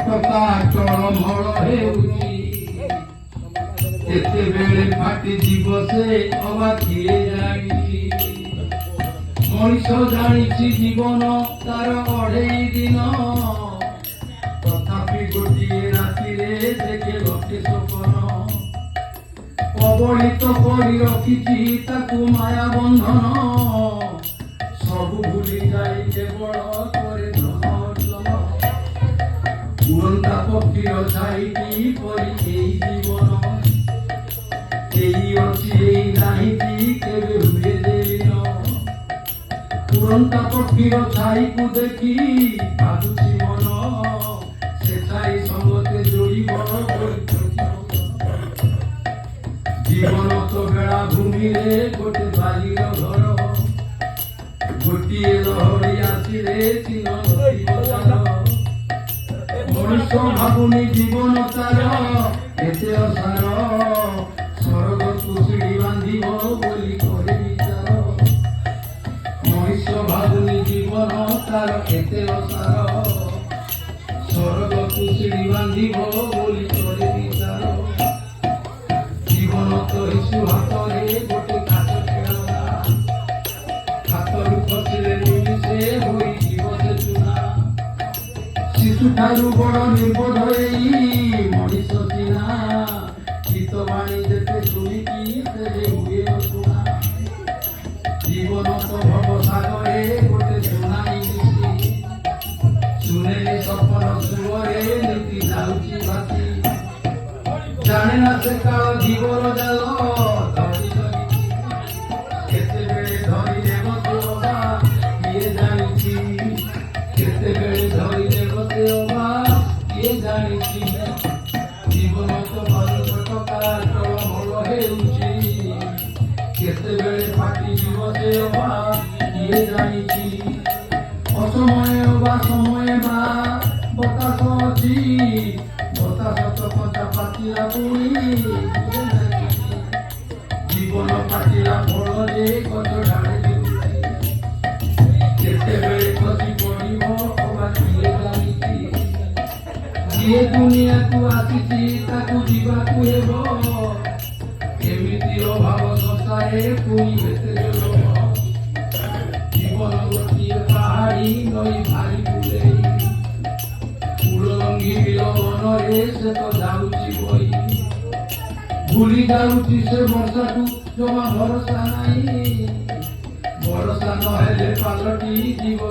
ଫଟକା ଟଳମଳ ହେଉଛି କେତେବେଳେ ଫାଟିଯିବ ସେ ଅବା କିଏ ଜାଣିଛି। ମଣିଷ ଜାଣିଛି ଜୀବନ ତାର 2.5 ଦିନ, ତଥାପି ଗୋଟିଏ ରାତିରେ ଦେଖେ ଲକ୍ଷେ ସପନ। କବଳିତ କରି ରଖିଛି ତାକୁ ମାୟା ବନ୍ଧନ, ସବୁ ଭୁଲି ଯାଇ କେବଳ କରେ ଧନ ଅର୍ଜନ। ଉଡ଼ନ୍ତା ପକ୍ଷୀର ଛାଇଟି ପରି ଏଇ ଜୀବନ, ଏଇ ଅଛି ଏଇ ନାହିଁ କେବେ ହୁଏ ଦିନ। ଉଡ଼ନ୍ତା ପକ୍ଷୀର ଛାଇକୁ ଦେଖି ଭାବୁଛି ମନ, ସେ ଛାଇ ସମସ୍ତେ ଯୋଡ଼ିବ ଜୀବନ ତ ବେଳାଭୂମିରେ ଗୋଟେ ବାଲିର ଘର, ଗୋଟିଏ ଲହଡ଼ି ଆସିଲେ ଚିହ୍ନ ନଥିବ। ମଣିଷ ଭାବୁନି ଜୀବନ ତାର ଏତେ ଅସାର, ସ୍ୱର୍ଗକୁ ସିଡ଼ି ବାନ୍ଧିବ ବୋଲି କରେ ବିଚାର। ମଣିଷ ଭାବୁନି ଜୀବନ ତାର ଏତେ ଅସାର, ସ୍ୱର୍ଗକୁ ସିଡ଼ି ବାନ୍ଧିବ ବୋଲି କରେ ବିଚାର। ଜୀବନ ତ ଇସୁ ହାତରେ ଗୋଟେ କାଠ ଖେଳନା, ହାତରୁ ଖସିଲେ ନିମିଷେ ହୋଇଯିବ ସେ ଚୁନା। ଶିଶୁଠାରୁ ବଡ଼ ନିର୍ବୋଧ ଏଇ ମଣିଷ ସିନା, ଗୀତ ବାଣୀ ଯେତେ ଶୁଣିକି ତେବେ ହୁଏ ଅଶୁଣା। ଜୀବନ ତ ଭବସାଗରେ ଗୋଟେ ସୁନାଇ ମିଶି, ଶୁଣେନି ସପନ ସୁଅରେ ନୀତି ଯାଉଛି ଭାସି। ଜାଣେ ନା ସେ କାଳ ଜୀବର ଜାଲ ଧରି ଧରିଛି, କେତେବେଳେ ଧରି ଦେବ ସେ ଅବା କିଏ ଜାଣିଛି। କେତେବେଳେ ଧରି ଦେବ ସେ ଅବା କିଏ ଜାଣିଛି। ଜୀବନ ତ ଫଟକା ଟଳମଳ ହେଉଛି, କେତେବେଳେ ଫାଟିଯିବ ସେ ଅବା କିଏ ଜାଣିଛି। ଅସମୟ ବା ସମୟ ବା ବତାସ ଅଛି, ବତାସ ତ କଞ୍ଚା ପାଚିଲା ପୁଣି ଜୀବନ ପାଚିଲା ଫଳରେ ଗଛ ଢାଳେ ଦିଶୁଛି, କେତେବେଳେ ଖସି ପଡ଼ିବ ଅବା କିଏ ଜାଣିଛି। ଯିଏ ଦୁନିଆକୁ ଆସିଛି ତାକୁ ଯିବାକୁ ହେବ, ଏମିତି ଅଭାବ ସଂସାରେ ପୁଣି ଏତେ ଜଳ। ଜୀବନ ଗୋଟିଏ ପାହାଡ଼ି ନଈ ଭାରି ବୁଲେଇ, ଉଡ଼ଲଙ୍ଗି ବିଲ ବନରେ ସେ ତ ଯାଉଛି ବହି। ଭୁଲି ଯାଉଛି ସେ ବର୍ଷାକୁ ଜମା ଭରସା ନାହିଁ, ଭରସା ନହେଲେ ପାଲଟି ଯିବ।